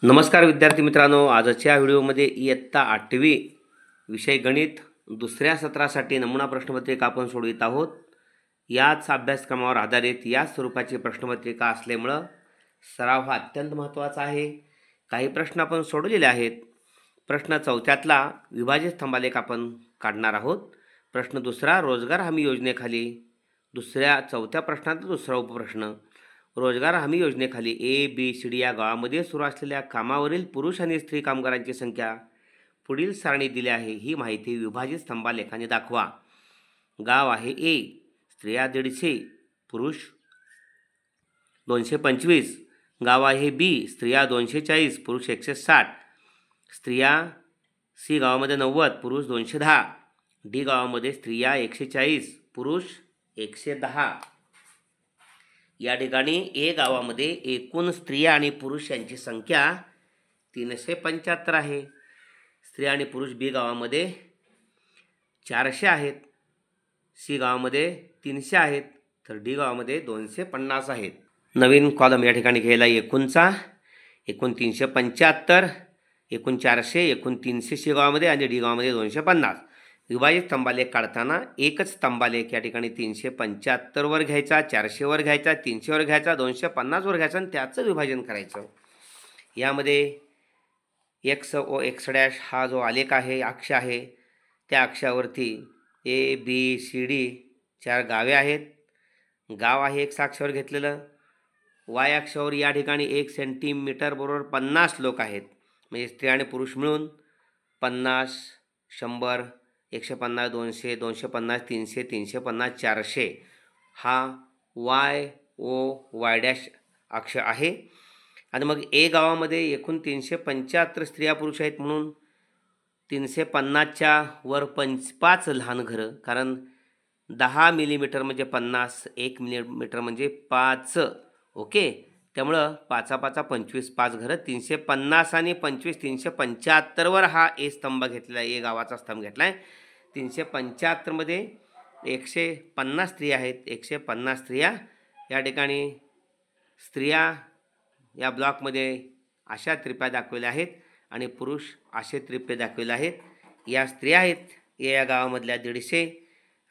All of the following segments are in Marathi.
नमस्कार विद्यार्थी मित्रांनो, आजच्या व्हिडिओमध्ये इयत्ता 8वी विषय गणित दुसऱ्या सत्रासाठी नमुना प्रश्नपत्रिका आपण सोडवित आहोत। याच अभ्यासक्रमावर आधारित या स्वरूपाची प्रश्नपत्रिका असल्यामुळे सराव हा अत्यंत महत्त्वाचा आहे। काही प्रश्न आपण सोडवलेले आहेत। प्रश्न 4थ्यातला विभाजित स्तंभालेख आपण काढणार आहोत। प्रश्न दुसरा, रोजगार हमी योजनेखाली चौथ्या प्रश्नाचा दुसरा उपप्रश्न, रोजगार हमी योजनेखाली ABCD या गावामध्ये सुरू असलेल्या कामावरील पुरुष आणि स्त्री कामगारांची संख्या पुढील सारणी दिली आहे, ही माहिती विभाजित स्तंभालेखाने दाखवा। गाव आहे A, स्त्रिया 150, पुरुष 225। गाव आहे B, स्त्रिया 240, पुरुष 160। स्त्रिया C गावामध्ये 90, पुरुष 210। D गावामध्ये स्त्रिया 140, पुरुष 110। या ठिकाणी A गावामध्ये एकूण स्त्रिया आणि पुरुष यांची संख्या 375 आहे। स्त्रिया आणि पुरुष B गावामध्ये 400 आहेत, C गावामध्ये 300 आहेत, तर D गावामध्ये 250 आहेत। नवीन कॉलम या ठिकाणी घ्यायला एकूणचा, एकूण 375, एकूण 400, एकूण 300 C गावामध्ये आणि D गावामध्ये 250। विभाजित स्तंभालेख काढताना एकच स्तंभालेख या ठिकाणी 375 वर घ्यायचा, 400 वर घ्यायचा, 300 वर घ्यायचा, 250 वर घ्यायचा आणि त्याचं विभाजन करायचं। यामध्ये x व x' हा जो आलेख आहे, अक्ष आहे, त्या अक्षावरती ABCD 4 गावे आहेत। गाव आहे x अक्षावर घेतलेलं, y अक्षावर या ठिकाणी 1 सेंटीमीटर बरोबर 50 लोक आहेत, म्हणजे स्त्री आणि पुरुष मिळून 50, 100, 150, 200, 250, 300, 350, 400 हा y अक्ष आहे। आणि मग A गावामध्ये एकूण 375 स्त्रिया पुरुष आहेत, म्हणून 350च्या वर 5 लहान घरं, कारण 10 मिलीमीटर म्हणजे 50, 1 मिलीमीटर म्हणजे 5, ओके। त्यामुळं 5 5 25, 5 घरं, 350 आणि 25, 375 वर हा A स्तंभ घेतलेला आहे, A गावाचा स्तंभ घेतला आहे। 375 मध्ये 150 स्त्रिया आहेत, 150 स्त्रिया या ठिकाणी स्त्रिया या ब्लॉकमध्ये अशा त्रिप्या दाखवल्या आहेत आणि पुरुष असे त्रिप्ये दाखवले आहेत। या स्त्रिया आहेत या गावामधल्या 150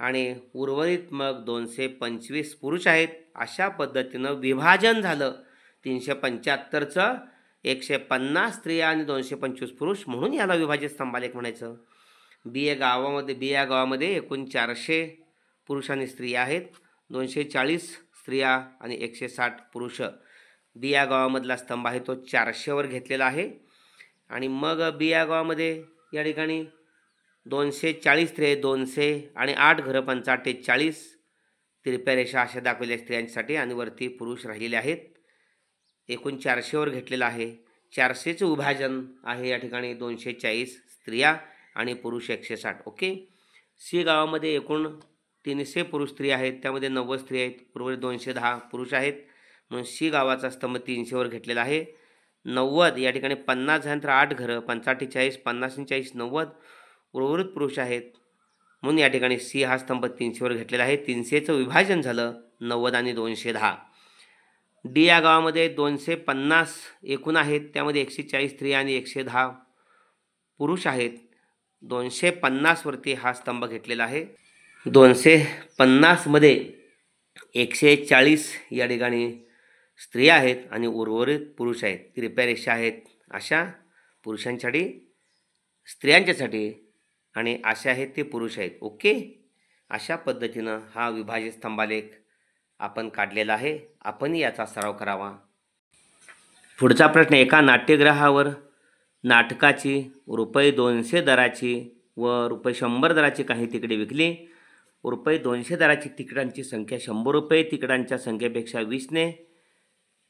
आणि उर्वरित मग 225 पुरुष आहेत। अशा पद्धतीनं विभाजन झालं 375चं, 150 स्त्रिया आणि 225 पुरुष, म्हणून याला विभाजित स्तंभालेख म्हणायचं। B या गावामध्ये एकूण 400 पुरुष आणि स्त्रिया आहेत, 240 स्त्रिया आणि 160 पुरुष। B या गावामधला स्तंभ आहे तो 400 वर घेतलेला आहे। आणि मग B या गावामध्ये या ठिकाणी 240 स्त्रिया, 200 आणि 8 घरं, 45 तिरप्या रेषा अशा दाखवल्या स्त्रियांसाठी आणि वरती पुरुष राहिलेले आहेत। एकूण 400 वर घेतलेलं आहे। 400चं विभाजन आहे या ठिकाणी 240 स्त्रिया आणि पुरुष 160, ओके। C गावामध्ये एकूण 300 पुरुष स्त्री आहेत, त्यामध्ये 90 स्त्री आहेत, उर्वरित 210 पुरुष आहेत, म्हणून C गावाचा स्तंभ 300 वर घेतलेला आहे। 90 या ठिकाणी 50 झाल्यानंतर 8 घरं, 45, 40, 50 आणि 40, 90 उर्वरित पुरुष आहेत, म्हणून या ठिकाणी C हा स्तंभ 300 वर घेतलेला आहे। 300चं विभाजन झालं 90 आणि 210। D या गावामध्ये 250 एकूण आहेत, त्यामध्ये 140 स्त्रिया आणि 110 पुरुष आहेत। 250 वरती हा स्तंभ घेतलेला आहे। 250 मध्ये 140 या ठिकाणी स्त्रिया आहेत आणि उर्वरित पुरुष आहेत, तिरप्या रेषा आहेत अशा पुरुषांसाठी, स्त्रियांच्यासाठी, आणि अशा आहेत ते पुरुष आहेत, ओके। अशा पद्धतीनं हा विभाजित स्तंभालेख आपण काढलेला आहे। आपण याचा सराव करावा। पुढचा प्रश्न, एका नाट्यगृहावर नाटकाची ₹200 दराची व ₹100 दराची काही तिकिटे विकली। ₹200 दराची तिकिटांची संख्या 100 रुपये तिकिटांच्या संख्येपेक्षा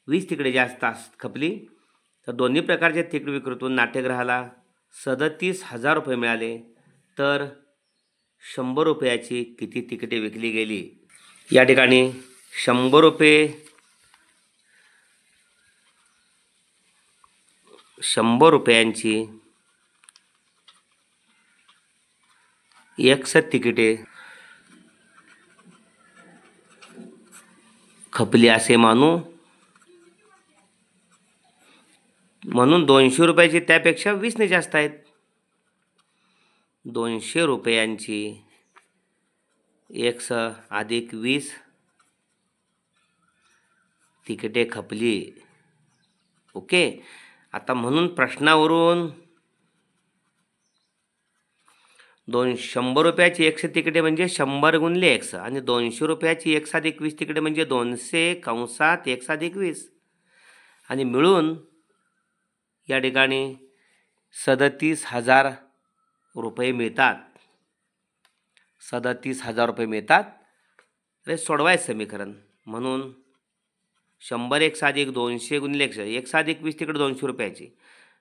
20 तिकिटे जास्त खपली, तर दोन्ही प्रकारचे तिकीट विक्रेतून नाट्यगृहाला 37,000 रुपये मिळाले, तर 100 रुपयाची किती तिकिटे विकली गेली? या ठिकाणी 100 रुपयांची X तिकिटे खपली असे मानू। म्हणून 200 रुपयाची त्यापेक्षा 20ने जास्त आहेत. 200 रुपयांची x अधिक 20 तिकिटे खपली. ओके. आता म्हणून प्रश्नावरून 100 रुपयाची 100 तिकिटे म्हणजे 100 गुणिले x आणि 200 रुपयाची 1 अधिक 20 तिकिटे म्हणजे 200 कंसात 1 अधिक 20 आणि मिळून या ठिकाणी 37,000 रुपये मिळतात. 37,000 रुपये मिळतात. अरे सोडवायचं समीकरण. म्हणून 100 x अधिक 200 गुणिले 1 अधिक 20 तिकडे 200 रुपयाची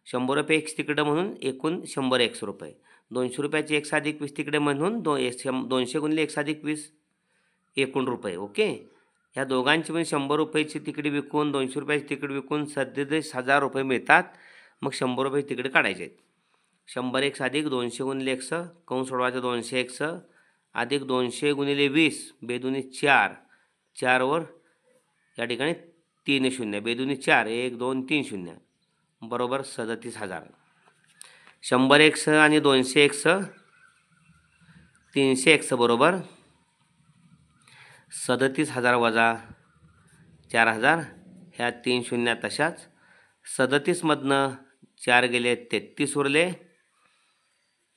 100 रुपये x तिकडे म्हणून एकूण 100 x रुपये. 200 रुपयाची 1 अधिक 20 तिकडे म्हणून 200 गुणिले 1 अधिक 20 एकूण रुपये. ओके. ह्या दोघांची पण 100 रुपयाची तिकडे विकून 200 रुपयाची तिकडे विकून 37,000 रुपये मिळतात. मग 100 रुपये तिकडे काढायचे आहेत. 100 x अधिक 200 गुणिले x कंस सोडवायचं 200 x अधिक 200 गुणिले 20 बेदुनी 4 4 वर या ठिकाणी 3 शून्य बेदुनी 4 1 2 3 शून्य बरोबर 37,000. 100 x आणि 200 x 300 x बरोबर 37,000 वजा 4,000 ह्या 3 शून्य तशाच 37 मधनं 4 गेले 33 उरले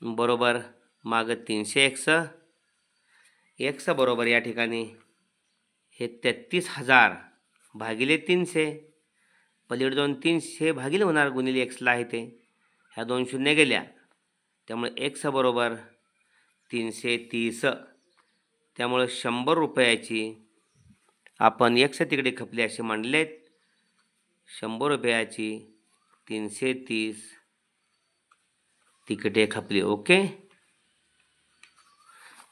बरोबर मागं 300 x बरोबर या ठिकाणी हे 33,000 भागिले 300 पलीकडे जाऊन 300 भागिले होणार गुणिले x ला आहे ते ह्या 2 शून्य गेल्या त्यामुळे x बरोबर 330. त्यामुळे 100 रुपयाची आपण x तिकडे खपली असे मांडलेत. 100 रुपयाची 330 तिकिटे खपली. ओके.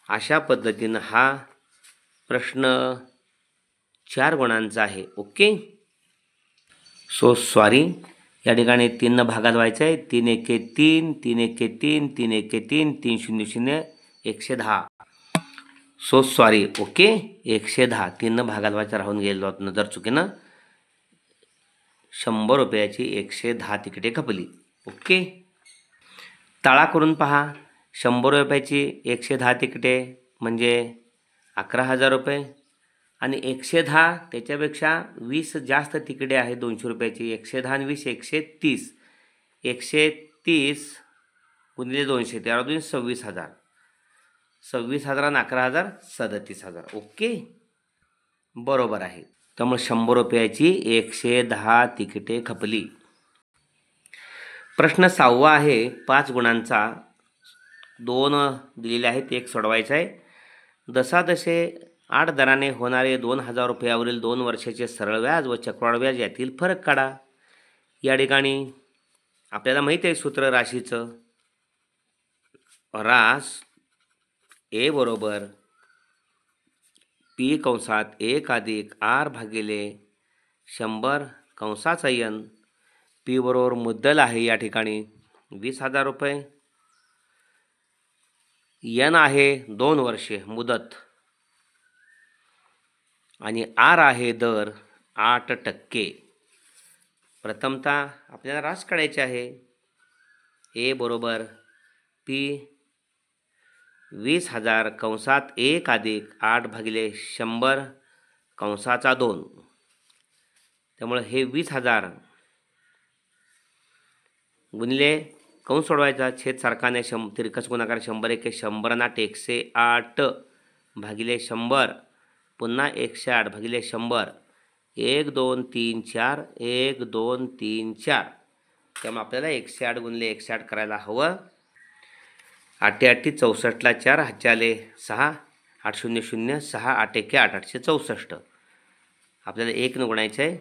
अशा पद्धतीनं हा प्रश्न 4 गुणांचा आहे. ओके. सो सॉरी या ठिकाणी 3 भागात व्हायचं आहे. 3 एके 3 3 एके 3 3 एके 3 3 शून्य शून्य 110. So sorry. ओके. 110 3 भागात व्हायचं राहून गेलो नजर चुकीनं. 100 रुपयाची 110 तिकिटे खपली. ओके. तळा करून पहा. 100 रुपयाची 110 तिकिटे म्हणजे 11,000 रुपये आणि 110 त्याच्यापेक्षा 20 जास्त तिकिटे आहे 200 रुपयाची 110 आणि 20 130 130 गुणिले 200 त्यावर 26,000 26,000 आणि 11,000 37,000. ओके. बरोबर आहे. त्यामुळे 100 रुपयाची 110 तिकिटे खपली. प्रश्न 6वा आहे 5 गुणांचा. 2 दिलेले आहेत. एक सोडवायचा आहे. जसाजसे 8 दराने होणारे 2,000 रुपयावरील 2 वर्षाचे सरळ व्याज व चक्रवाढ व्याज यातील फरक काढा. या ठिकाणी आपल्याला माहिती आहे सूत्र राशीचं. रास ए बरोबर पी कंसात 1 अधिक आर भागिले 100 कंसाचा n. पी बरोबर मुद्दल आहे या ठिकाणी 20,000 रुपये. n आहे 2 वर्षे मुदत आणि आर आहे दर 8%. प्रथमतः आपल्याला रास काढायचे आहे. ए बरोबर पी 20,000 कंसात 1 अधिक 8 भागिले 100 कंसाचा 2. त्यामुळे हे 20,000 गुणिले कंस सोडवायचा छेद सारखाने तिरकस गुणाकार 100 एके 100 ना 108 भागिले 100 पुन्हा 108 भागिले 100 1 2 3 4 1 2 3 4. त्यामुळे आपल्याला 108 गुणिले 108 करायला हवं. 8 8 64ला 4 हातचे आले 6 8 0 0 6 8 1 8 864. आपल्याला 1 न गुणायचं आहे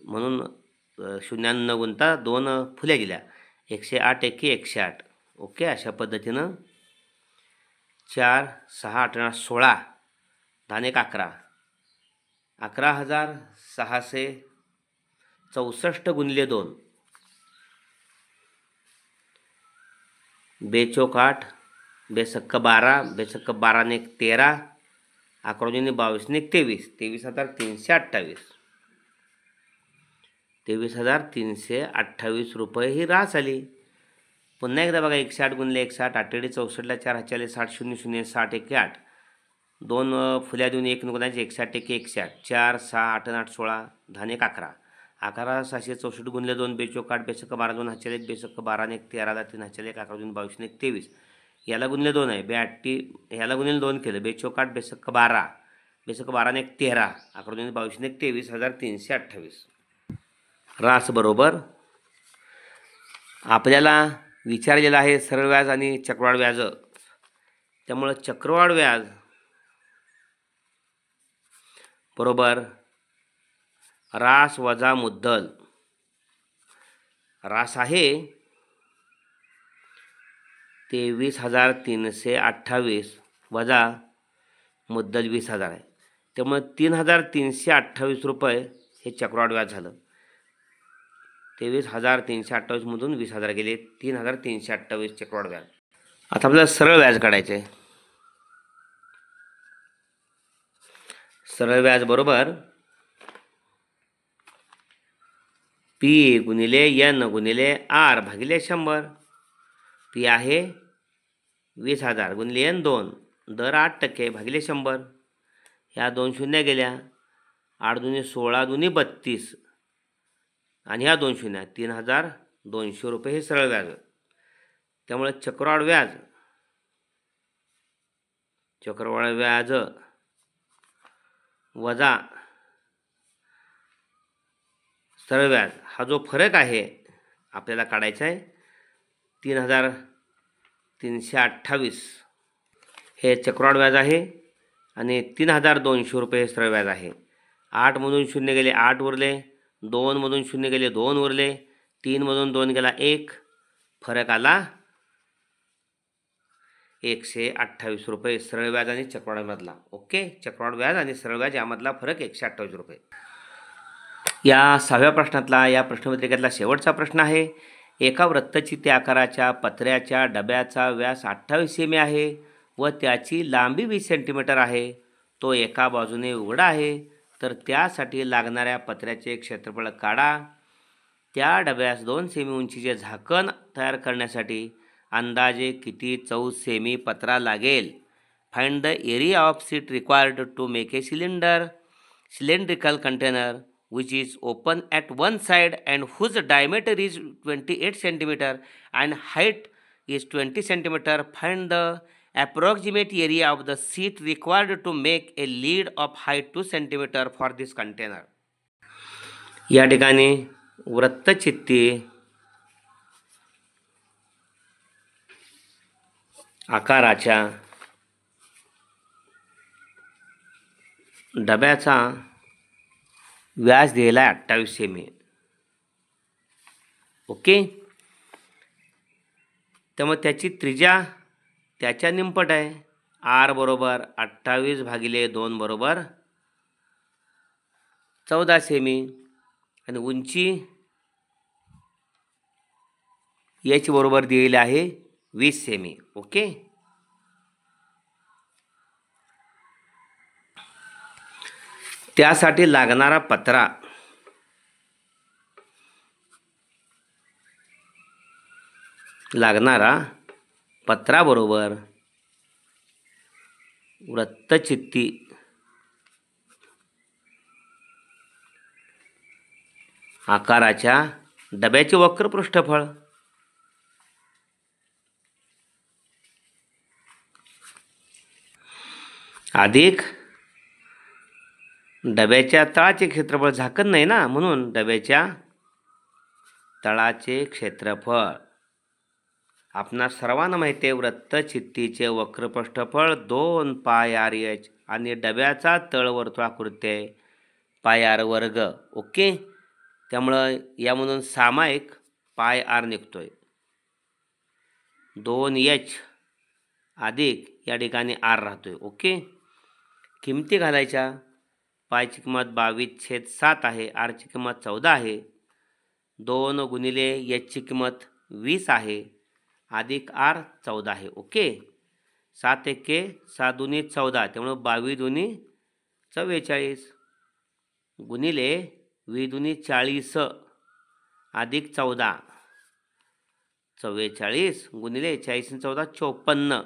म्हणून शून्यानं न गुणता 2 फुल्या गेल्या 108 1 108. ओके. अशा पद्धतीनं 4 6 8 16 10 1 11 11,664 गुणिले 2 बेचोक 8 बेसक्क 12 बेसक्क 12 ने 13 11 22 ने 23 23,328. 23,328 रुपये ही रास आली. पुन्हा एकदा बघा 160 गुणिले 160 8 64ला 4 हातच्याले 60 0 0 60 1 8 दोन फुल्या देऊन एक गुणायचे 160 1 160 4 6 8 8 16 10 1 11 11 664 गुणिले 2 बेचोक 8 बेसक 12 2 हातच्याले 1 बेसक 12 1 13 3 हातच्याले 1 11 2 22 1 23 याला गुणिले 2 आहे 82 ह्याला गुणिले 2 केलं बेचोक 8 बेसक 12 बेसक 12 1 13 11 2 22 1 23,328 रास बरोबर. आपल्याला विचारलेलं आहे सरळ व्याज आणि चक्रवाढ व्याज. त्यामुळं चक्रवाढ व्याज बरोबर रास वजा मुद्दल. रास आहे 23,328 वजा मुद्दल 20,000 आहे. त्यामुळे 3,328 रुपये हे चक्रवाढ व्याज झालं. 23,328 मधून 20,000 गेले 3,328 चक्रवाढ व्याज. आता आपल्याला सरळ व्याज काढायचे आहे. सरळ व्याज बरोबर P गुणिले N गुणिले R भागिले 100. P आहे 20,000 गुणिले N 2 दर 8% भागिले 100. ह्या 2 शून्य गेल्या 8 दुनी 16 दुनी 32 आणि ह्या 2 शून्य 3,200 रुपये हे सरळ व्याज. त्यामुळे चक्रवाढ व्याज वजा सरळ व्याज हा जो फरक आहे आपल्याला काढायचा आहे 3,328 हे चक्रवाढ व्याज आहे आणि 3,200 रुपये हे सरळ व्याज आहे. 8 मधून 0 गेले 8 उरले 2 मधून 0 गेले 2 उरले 3 मधून 2 गेला 1 फरक आला 128 रुपये सरळ व्याज आणि चक्रवाढ व्याजमधला. ओके, चक्रवाढ व्याज आणि सरळ व्याज यामधला फरक 128 रुपये. या 6व्या प्रश्नातला या प्रश्नपत्रिकेतला शेवटचा प्रश्न आहे. एका वृत्तचित्ते आकाराच्या पत्र्याच्या डब्याचा व्यास 28 सेमी आहे व त्याची लांबी 20 सेंटीमीटर आहे. तो एका बाजूने उघडा आहे तर त्यासाठी लागणाऱ्या पत्र्याचे क्षेत्रफळ काढा. त्या डब्यास 2 सेमी उंचीचे झाकण तयार करण्यासाठी अंदाजे किती 14 सेमी पत्रा लागेल. Find the area of sheet required to make a cylindrical container which is open at one side and whose diameter is 28 centimeter and height is 20 centimeter. Find the approximate area of the seat required to make a lid of height 2 centimeter for this container. या ठिकाणी वृत्तचित्ती आकाराच्या डब्याचा व्यास दिलेला आहे 28 सेमी. ओके, त्यामुळे त्याची त्रिज्या त्याच्या निमपट आहे. R बरोबर 28 भागिले 2 बरोबर 14 सेमी आणि उंची H बरोबर दिलेली आहे 20 सेमी. ओके, त्यासाठी लागणारा पत्रा बरोबर वृत्तचित्ती आकाराच्या डब्याचे वक्र पृष्ठफळ अधिक डब्याच्या तळाचे क्षेत्रफळ. झाकण नाही ना म्हणून डब्याच्या तळाचे क्षेत्रफळ. आपणा सर्वांना माहिती आहे वृत्तचित्तीचे वक्रपृष्ठफळ 2 पाय RH आणि डब्याचा तळ वर्तुळाकृती आहे पाय R वर्ग. ओके, त्यामुळं यामधून सामायिक पाय R निघतोय. 2H अधिक या ठिकाणी R राहतोय. ओके, किमती घालायच्या. पायची किंमत 22/7 आहे. R ची किंमत 14 आहे. 2 गुणिले H ची किंमत 20 आहे अधिक R 14 आहे. ओके, 7 एके 7 दुनी 14 त्यामुळे 22 दुनी 44 गुणिले 20 दुनी 40 अधिक 14 44 गुणिले 40 आणि 14 54.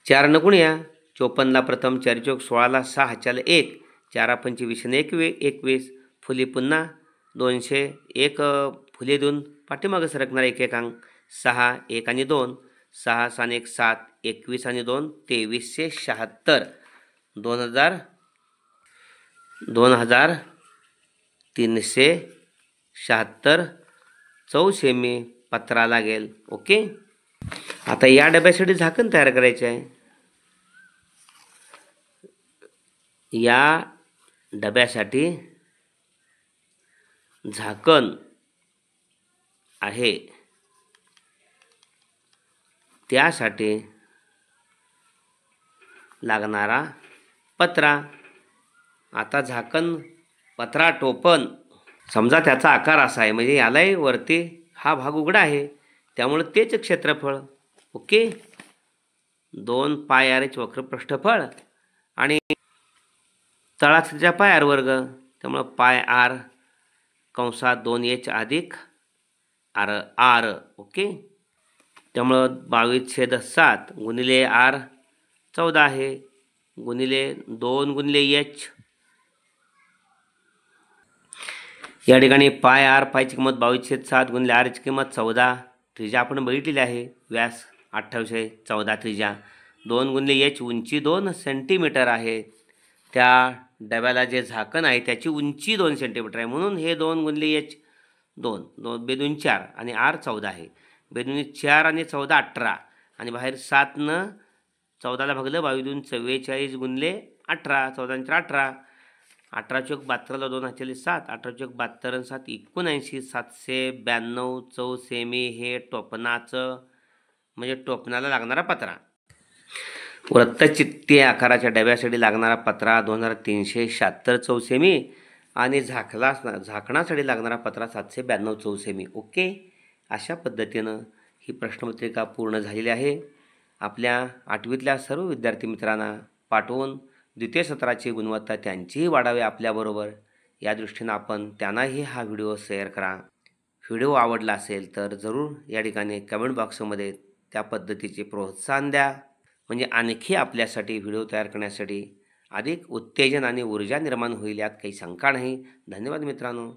4 न गुणूया 54ला प्रथम 4 चौक 16ला 6 हाच्याला 1 4 25 आणि 21 फुले पुन्हा 200 1 फुले 2 पाठीमागं सरकणार एक अंक 6 1 आणि 2 6 6 1 7 21 आणि 2 2376 2376 चौसेमी पत्रा लागेल. ओके. आता या डब्यासाठी झाकण तयार करायचे आहे. या डब्यासाठी झाकण आहे, त्यासाठी लागणारा पत्रा. आता झाकण पत्रा टोपण समजा त्याचा आकार असा आहे, म्हणजे यालाही वरती हा भाग उघडा आहे, त्यामुळे तेच क्षेत्रफळ. ओके. 2 पाय आरचे वक्र पृष्ठफळ आणि तळाच्या पाय आर वर्ग, त्यामुळे पाय आर कंसात 2h अधिक आर आर. ओके. त्यामुळं 22/7 गुणिले आर 14 आहे गुणिले 2 गुणिले h. या ठिकाणी पाय आर पायची किंमत 22/7 गुणिले आरची किंमत 14. त्रिज्या आपण बघितलेली आहे, व्यास 28 आहे, 14 त्रिज्या. 2 गुणिले h उंची 2 सेंटीमीटर आहे. त्या डब्याला जे झाकण आहे त्याची उंची 2 सेंटीमीटर आहे, म्हणून हे 2 गुणिले h 2 बेदून 4 आणि आर 14 आहे. बेदून 4 आणि 14 18 आणि बाहेर 7 न 14ला भागलं 22 44 गुणिले 18 14 18 18 चौक 72ला 2 हाच्याले 7 18 चौक 72 आणि 7 79 792 चौसेमी हे टोपणाचं म्हणजे टोपणाला लागणारा पत्रा. वृत्तचित्ती आकाराच्या डब्यासाठी लागणारा पत्रा 2376 चौसेमी आणि झाकणासाठी लागणारा पत्रा 792 चौसेमी. ओके. अशा पद्धतीनं ही प्रश्नपत्रिका पूर्ण झालेली आहे. आपल्या 8वीतल्या सर्व विद्यार्थी मित्रांना पाठवून द्वितीय सत्राची गुणवत्ता त्यांचीही वाढावी आपल्याबरोबर, या दृष्टीनं आपण त्यांनाही हा व्हिडिओ शेअर करा. व्हिडिओ आवडला असेल तर जरूर या ठिकाणी कमेंट बॉक्समध्ये त्या पद्धतीचे प्रोत्साहन द्या, म्हणजे आणखी आपल्यासाठी व्हिडिओ तयार करण्यासाठी अधिक उत्तेजन आणि ऊर्जा निर्माण होईल, यात काही शंका नाही. धन्यवाद मित्रांनो.